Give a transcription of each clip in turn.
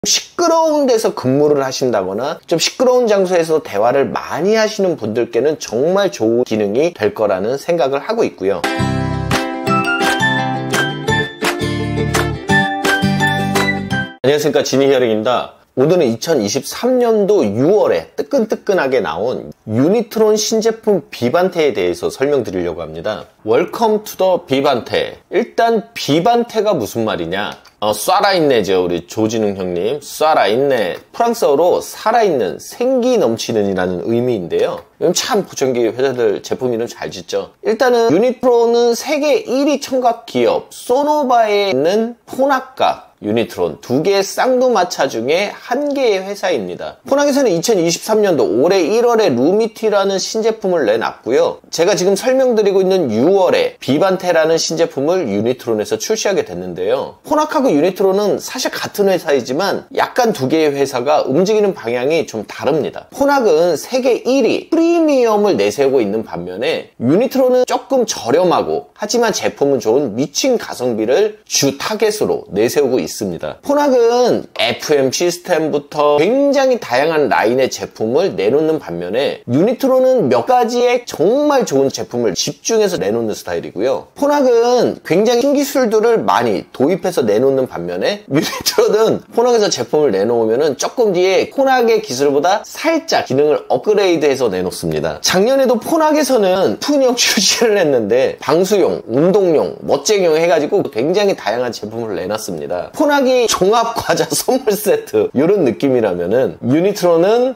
시끄러운 데서 근무를 하신다거나 좀 시끄러운 장소에서 대화를 많이 하시는 분들께는 정말 좋은 기능이 될 거라는 생각을 하고 있고요. 안녕하십니까, 지니히어링입니다. 오늘은 2023년도 6월에 뜨끈뜨끈하게 나온 유니트론 신제품 비반테에 대해서 설명드리려고 합니다. 웰컴 투 더 비반테. 일단 비반테가 무슨 말이냐? 쏴라있네죠. 우리 조진웅 형님. 쏴라있네. 프랑스어로 살아있는, 생기 넘치는 이라는 의미인데요. 참 보청기 회사들 제품 이름 잘 짓죠. 일단은 유니트론은 세계 1위 청각 기업 소노바에 있는 폰학과 유니트론 두 개의 쌍두마차 중에 한 개의 회사입니다. 폰학에서는 2023년도 올해 1월에 루미티라는 신제품을 내놨고요. 제가 지금 설명드리고 있는 6월에 비반테라는 신제품을 유니트론에서 출시하게 됐는데요. 폰학하고 유니트론은 사실 같은 회사이지만 약간 두 개의 회사가 움직이는 방향이 좀 다릅니다. 폰학은 세계 1위 프리미엄을 내세우고 있는 반면에 유니트론은 조금 저렴하고 하지만 제품은 좋은 미친 가성비를 주 타겟으로 내세우고 있습니다. 폰학은 FM 시스템부터 굉장히 다양한 라인의 제품을 내놓는 반면에 유니트론은 몇 가지의 정말 좋은 제품을 집중해서 내놓는 스타일이고요. 폰학은 굉장히 신기술들을 많이 도입해서 내놓는 반면에 유니트론은 폰학에서 제품을 내놓으면 조금 뒤에 폰학의 기술보다 살짝 기능을 업그레이드해서 내놓습니다. 작년에도 폰학에서는 툰형 출시를 했는데 방수용, 운동용, 멋쟁이용 해가지고 굉장히 다양한 제품을 내놨습니다. 폰학이 종합과자 선물 세트 이런 느낌이라면은 유니트론은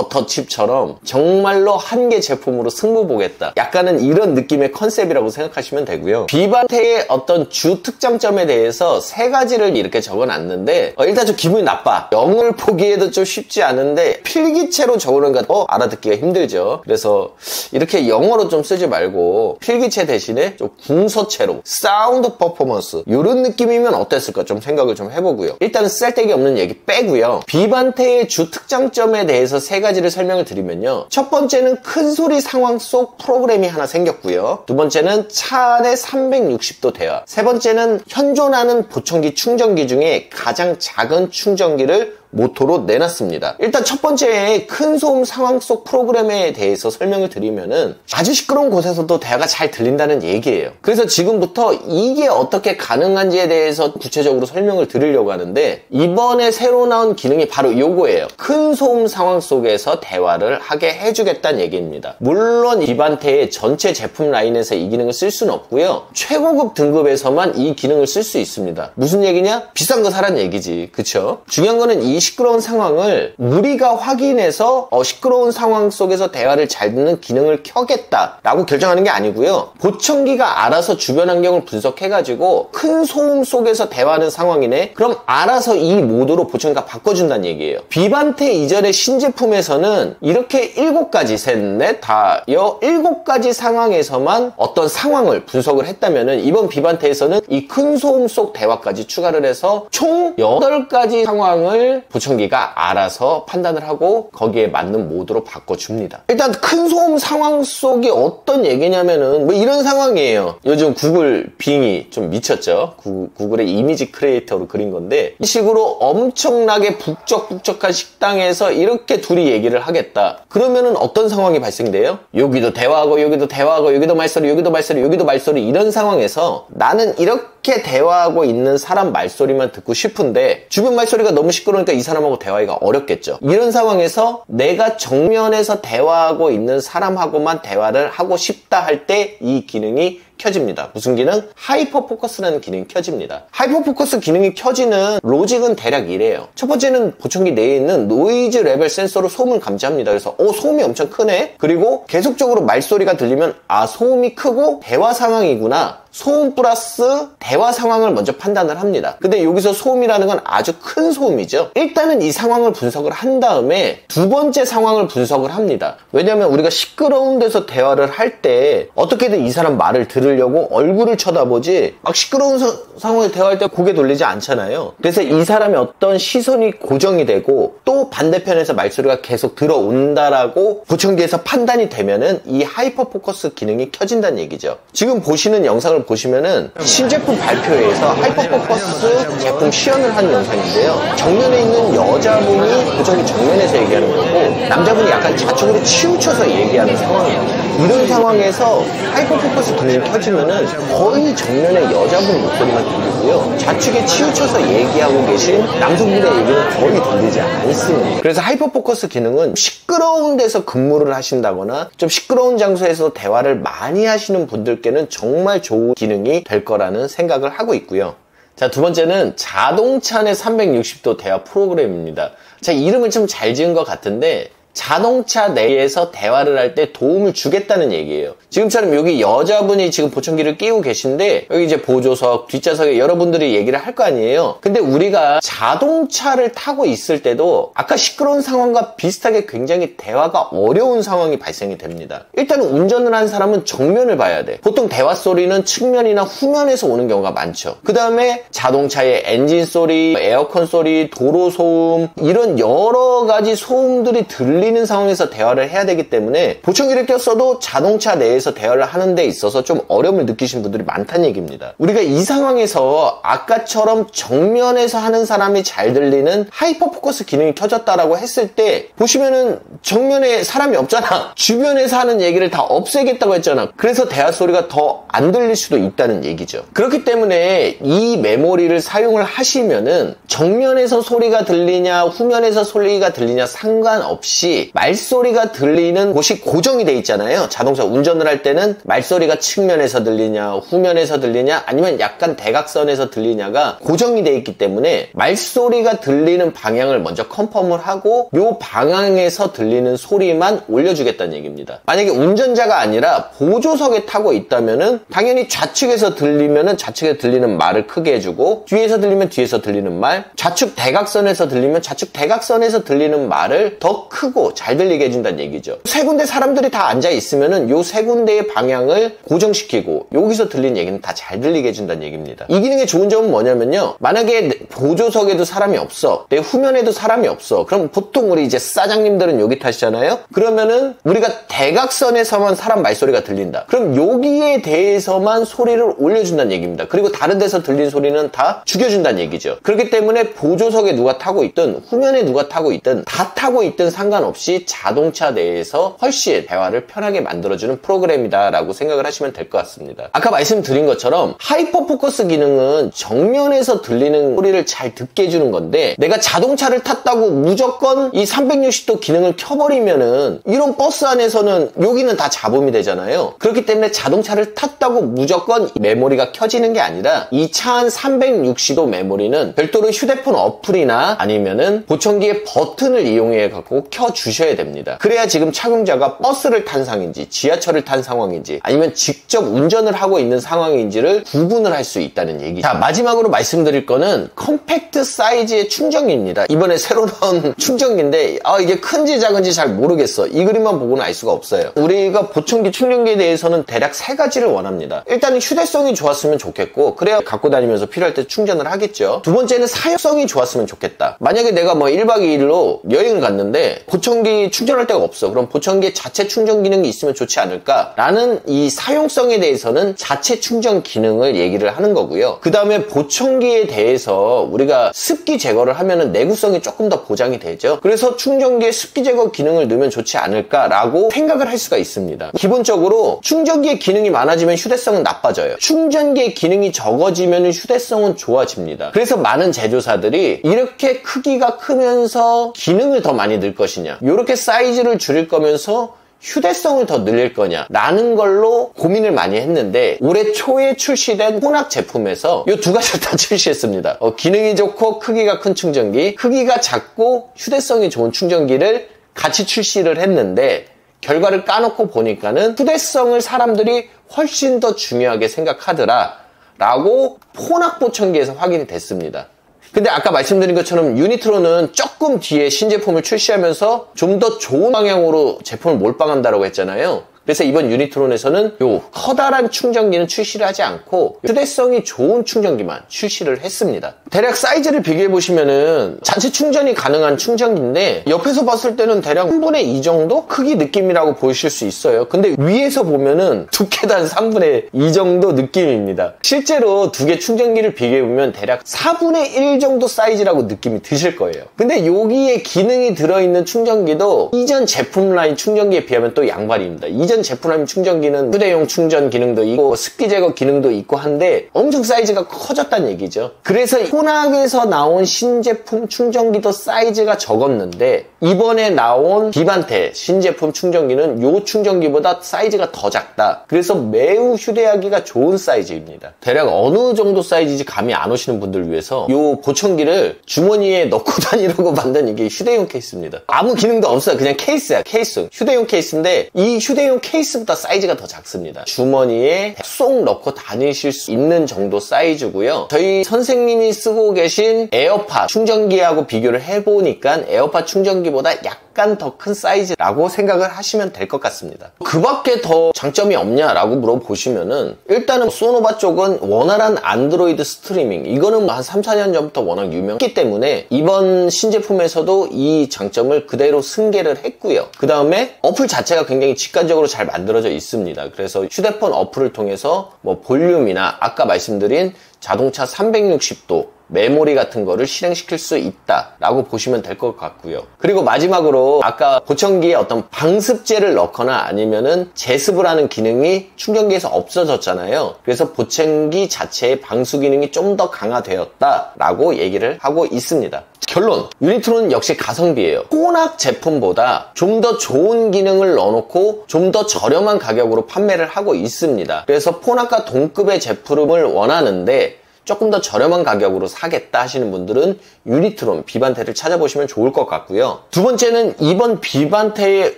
허니버터칩처럼 정말로 한 개 제품으로 승부 보겠다. 약간은 이런 느낌의 컨셉이라고 생각하시면 되고요. 비반테의 어떤 주 특장점에 대해서 세 가지를 이렇게 적어놨는데 일단 좀 기분이 나빠. 영어를 보기에도 좀 쉽지 않은데 필기체로 적으니까 알아듣기가 힘들죠. 그래서 이렇게 영어로 좀 쓰지 말고 필기체 대신에 좀 궁서체로 사운드 퍼포먼스 이런 느낌이면 어땠을까 좀 생각을 좀 해보고요. 일단은 쓸데기 없는 얘기 빼고요. 비반테의 주 특장점에 대해서 세 가지를 설명을 드리면요. 첫 번째는 큰 소리 상황 속 프로그램이 하나 생겼고요. 두 번째는 차 안의 360도 대화. 세 번째는 현존하는 보청기 충전기 중에 가장 작은 충전기를 모토로 내놨습니다. 일단 첫 번째 큰 소음 상황 속 프로그램에 대해서 설명을 드리면은 아주 시끄러운 곳에서도 대화가 잘 들린다는 얘기예요. 그래서 지금부터 이게 어떻게 가능한지에 대해서 구체적으로 설명을 드리려고 하는데 이번에 새로 나온 기능이 바로 요거예요. 큰 소음 상황 속에서 대화를 하게 해주겠다는 얘기입니다. 물론 비반테의 전체 제품 라인에서 이 기능을 쓸 수는 없고요. 최고급 등급에서만 이 기능을 쓸 수 있습니다. 무슨 얘기냐? 비싼 거 사라는 얘기지. 그쵸? 중요한 거는 이 시끄러운 상황을 우리가 확인해서 시끄러운 상황 속에서 대화를 잘 듣는 기능을 켜겠다라고 결정하는 게 아니고요. 보청기가 알아서 주변 환경을 분석해가지고 큰 소음 속에서 대화하는 상황이네? 그럼 알아서 이 모드로 보청기가 바꿔준다는 얘기예요. 비반테 이전의 신제품에서는 이렇게 7가지, 셋, 넷, 다, 7가지 상황에서만 어떤 상황을 분석을 했다면은 이번 비반테에서는 이 큰 소음 속 대화까지 추가를 해서 총 8가지 상황을 보청기가 알아서 판단을 하고 거기에 맞는 모드로 바꿔줍니다. 일단 큰 소음 상황 속이 어떤 얘기냐면은 뭐 이런 상황이에요. 요즘 구글 빙이 좀 미쳤죠. 구글의 이미지 크리에이터로 그린 건데 이 식으로 엄청나게 북적북적한 식당에서 이렇게 둘이 얘기를 하겠다. 그러면은 어떤 상황이 발생돼요? 여기도 대화하고 여기도 대화하고 여기도 말소리 여기도 말소리 여기도 말소리 이런 상황에서 나는 이렇게 대화하고 있는 사람 말소리만 듣고 싶은데 주변 말소리가 너무 시끄러우니까 이 사람하고 대화하기가 어렵겠죠. 이런 상황에서 내가 정면에서 대화하고 있는 사람하고만 대화를 하고 싶다 할 때 이 기능이 켜집니다. 무슨 기능? 하이퍼 포커스라는 기능이 켜집니다. 하이퍼 포커스 기능이 켜지는 로직은 대략 이래요. 첫 번째는 보청기 내에 있는 노이즈 레벨 센서로 소음을 감지합니다. 그래서 소음이 엄청 크네? 그리고 계속적으로 말소리가 들리면 소음이 크고 대화 상황이구나. 소음 플러스 대화 상황을 먼저 판단을 합니다. 근데 여기서 소음이라는 건 아주 큰 소음이죠. 일단은 이 상황을 분석을 한 다음에 두 번째 상황을 분석을 합니다. 왜냐면 우리가 시끄러운 데서 대화를 할 때 어떻게든 이 사람 말을 들으려고 얼굴을 쳐다보지 막 시끄러운 상황에 대화할 때 고개 돌리지 않잖아요. 그래서 이 사람의 어떤 시선이 고정이 되고 또 반대편에서 말소리가 계속 들어온다라고 보청기에서 판단이 되면은 이 하이퍼 포커스 기능이 켜진다는 얘기죠. 지금 보시는 영상을 영상을 보시면은 신제품 발표회에서 하이퍼포커스 제품 시연을 한 영상인데요. 정면에 있는 여자분이 보청기 정면에서 얘기하는 거고 남자분이 약간 좌측으로 치우쳐서 얘기하는 상황이에요. 이런 상황에서 하이퍼포커스 기능이 켜지면은 거의 정면에 여자분 목소리만 들리고요. 좌측에 치우쳐서 얘기하고 계신 남성분의 얘기는 거의 들리지 않습니다. 그래서 하이퍼포커스 기능은 시끄러운 데서 근무를 하신다거나 좀 시끄러운 장소에서 대화를 많이 하시는 분들께는 정말 좋은 기능이 될 거라는 생각을 하고 있고요. 자, 두 번째는 자동차 내 360도 대화 프로그램입니다. 자, 이름을 좀 잘 지은 것 같은데 자동차 내에서 대화를 할 때 도움을 주겠다는 얘기예요. 지금처럼 여기 여자분이 지금 보청기를 끼고 계신데 여기 이제 보조석, 뒷좌석에 여러분들이 얘기를 할 거 아니에요. 근데 우리가 자동차를 타고 있을 때도 아까 시끄러운 상황과 비슷하게 굉장히 대화가 어려운 상황이 발생이 됩니다. 일단 운전을 한 사람은 정면을 봐야 돼. 보통 대화 소리는 측면이나 후면에서 오는 경우가 많죠. 그 다음에 자동차의 엔진 소리, 에어컨 소리, 도로 소음 이런 여러 가지 소음들이 들리는 상황에서 대화를 해야 되기 때문에 보청기를 꼈어도 자동차 내에서 대화를 하는 데 있어서 좀 어려움을 느끼신 분들이 많다는 얘기입니다. 우리가 이 상황에서 아까처럼 정면에서 하는 사람이 잘 들리는 하이퍼포커스 기능이 켜졌다라고 했을 때 보시면은 정면에 사람이 없잖아. 주변에서 하는 얘기를 다 없애겠다고 했잖아. 그래서 대화 소리가 더 안 들릴 수도 있다는 얘기죠. 그렇기 때문에 이 메모리를 사용을 하시면은 정면에서 소리가 들리냐 후면에서 소리가 들리냐 상관없이 말소리가 들리는 곳이 고정이 돼 있잖아요. 자동차 운전을 할 때는 말소리가 측면에서 들리냐 후면에서 들리냐 아니면 약간 대각선에서 들리냐가 고정이 돼 있기 때문에 말소리가 들리는 방향을 먼저 컨펌을 하고 요 방향에서 들리는 소리만 올려주겠다는 얘기입니다. 만약에 운전자가 아니라 보조석에 타고 있다면은 당연히 좌측에서 들리면은 좌측에 들리는 말을 크게 해주고 뒤에서 들리면 뒤에서 들리는 말, 좌측 대각선에서 들리면 좌측 대각선에서 들리는 말을 더 크고 잘 들리게 해준다는 얘기죠. 세 군데 사람들이 다 앉아 있으면은 요 세 군데의 방향을 고정시키고 여기서 들리는 얘기는 다 잘 들리게 해준다는 얘기입니다. 이 기능의 좋은 점은 뭐냐면요. 만약에 보조석에도 사람이 없어, 내 후면에도 사람이 없어. 그럼 보통 우리 이제 사장님들은 여기 타시잖아요. 그러면은 우리가 대각선에서만 사람 말소리가 들린다. 그럼 여기에 대해서만 소리를 올려준다는 얘기입니다. 그리고 다른 데서 들린 소리는 다 죽여준다는 얘기죠. 그렇기 때문에 보조석에 누가 타고 있든 후면에 누가 타고 있든 다 타고 있든 상관없이 자동차 내에서 훨씬 대화를 편하게 만들어주는 프로그램이다 라고 생각을 하시면 될 것 같습니다. 아까 말씀드린 것처럼 하이퍼포커스 기능은 정면에서 들리는 소리를 잘 듣게 해주는 건데 내가 자동차를 탔다고 무조건 이 360도 기능을 켜버리면은 이런 버스 안에서는 여기는 다 잡음이 되잖아요. 그렇기 때문에 자동차를 탔다고 무조건 메모리가 켜지는 게 아니라 이 차 안 360도 메모리는 별도로 휴대폰 어플이나 아니면은 보청기의 버튼을 이용해 갖고 켜주셔야 됩니다. 그래야 지금 착용자가 버스를 탄 상황인지 지하철을 탄 상황인지 아니면 직접 운전을 하고 있는 상황인지를 구분을 할 수 있다는 얘기죠. 자, 마지막으로 말씀드릴 거는 컴팩트 사이즈의 충전기입니다. 이번에 새로 나온 충전기인데 이게 큰지 작은지 잘 모르겠어. 이 그림만 보고는 알 수가 없어요. 우리가 보청기 충전기에 대해서는 대략 세 가지를 원합니다. 일단은 휴대성이 좋았으면 좋겠고 그래야 갖고 다니면서 필요할 때 충전을 하겠죠. 두 번째는 사용성이 좋았으면 좋겠다. 만약에 내가 1박 2일로 여행을 갔는데 보청기 충전할 데가 없어. 그럼 보청기에 자체 충전 기능이 있으면 좋지 않을까라는 이 사용성에 대해서는 자체 충전 기능을 얘기를 하는 거고요. 그 다음에 보청기에 대해서 우리가 습기 제거를 하면은 내구성이 조금 더 보장이 되죠. 그래서 충전기에 습기 제거 기능을 넣으면 좋지 않을까라고 생각을 할 수가 있습니다. 기본적으로 충전기의 기능이 많아지면 휴대성은 나빠져요. 충전기의 기능이 적어지면 휴대성은 좋아집니다. 그래서 많은 제조사들이 이렇게 크기가 크면서 기능을 더 많이 넣을 것이냐, 이렇게 사이즈를 줄일 거면서 휴대성을 더 늘릴 거냐 라는 걸로 고민을 많이 했는데 올해 초에 출시된 혼합 제품에서 이 두 가지를 다 출시했습니다. 기능이 좋고 크기가 큰 충전기, 크기가 작고 휴대성이 좋은 충전기를 같이 출시를 했는데 결과를 까놓고 보니까는 휴대성을 사람들이 훨씬 더 중요하게 생각하더라 라고 혼합 보청기에서 확인이 됐습니다. 근데 아까 말씀드린 것처럼 유니트론은 조금 뒤에 신제품을 출시하면서 좀 더 좋은 방향으로 제품을 몰빵한다고 했잖아요. 그래서 이번 유니트론에서는 요 커다란 충전기는 출시를 하지 않고 휴대성이 좋은 충전기만 출시를 했습니다. 대략 사이즈를 비교해 보시면은 자체 충전이 가능한 충전기인데 옆에서 봤을 때는 대략 3분의 2 정도 크기 느낌이라고 보실 수 있어요. 근데 위에서 보면은 두께도 한 3분의 2 정도 느낌입니다. 실제로 두 개 충전기를 비교해 보면 대략 4분의 1 정도 사이즈라고 느낌이 드실 거예요. 근데 여기에 기능이 들어있는 충전기도 이전 제품 라인 충전기에 비하면 또 양반입니다. 이전 제품 라인 충전기는 휴대용 충전 기능도 있고 습기 제거 기능도 있고 한데 엄청 사이즈가 커졌다는 얘기죠. 그래서 혼학에서 나온 신제품 충전기도 사이즈가 적었는데 이번에 나온 비반테 신제품 충전기는 이 충전기보다 사이즈가 더 작다. 그래서 매우 휴대하기가 좋은 사이즈입니다. 대략 어느 정도 사이즈인지 감이 안 오시는 분들을 위해서 이 보청기를 주머니에 넣고 다니라고 만든 이게 휴대용 케이스입니다. 아무 기능도 없어요. 그냥 케이스야. 케이스. 휴대용 케이스인데 이 휴대용 케이스보다 사이즈가 더 작습니다. 주머니에 쏙 넣고 다니실 수 있는 정도 사이즈고요. 저희 선생님이 쓰고 계신 에어팟 충전기하고 비교를 해보니까 에어팟 충전기보다 약간 더 큰 사이즈라고 생각을 하시면 될 것 같습니다. 그 밖에 더 장점이 없냐라고 물어보시면은 일단은 소노바 쪽은 원활한 안드로이드 스트리밍 이거는 한 3, 4년 전부터 워낙 유명했기 때문에 이번 신제품에서도 이 장점을 그대로 승계를 했고요. 그 다음에 어플 자체가 굉장히 직관적으로 잘 만들어져 있습니다. 그래서 휴대폰 어플을 통해서 뭐 볼륨이나 아까 말씀드린 자동차 360도 메모리 같은 거를 실행시킬 수 있다라고 보시면 될 것 같고요. 그리고 마지막으로 아까 보청기에 어떤 방습제를 넣거나 아니면은 제습을 하는 기능이 충전기에서 없어졌잖아요. 그래서 보청기 자체의 방수 기능이 좀 더 강화되었다라고 얘기를 하고 있습니다. 결론! 유니트론은 역시 가성비예요. 혼학 제품보다 좀 더 좋은 기능을 넣어놓고 좀 더 저렴한 가격으로 판매를 하고 있습니다. 그래서 폰학과 동급의 제품을 원하는데 조금 더 저렴한 가격으로 사겠다 하시는 분들은 유니트론 비반테를 찾아보시면 좋을 것 같고요. 두 번째는 이번 비반테의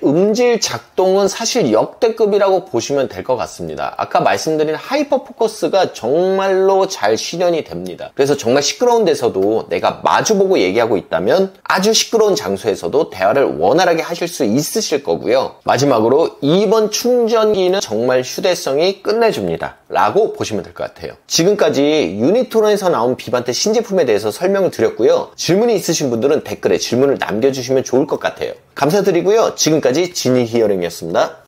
음질 작동은 사실 역대급이라고 보시면 될 것 같습니다. 아까 말씀드린 하이퍼 포커스가 정말로 잘 실현이 됩니다. 그래서 정말 시끄러운 데서도 내가 마주보고 얘기하고 있다면 아주 시끄러운 장소에서도 대화를 원활하게 하실 수 있으실 거고요. 마지막으로 이번 충전기는 정말 휴대성이 끝내줍니다 라고 보시면 될 것 같아요. 지금까지 유니트론에서 나온 비반테 신제품에 대해서 설명을 드렸고요. 질문이 있으신 분들은 댓글에 질문을 남겨주시면 좋을 것 같아요. 감사드리고요. 지금까지 지니 히어링이었습니다.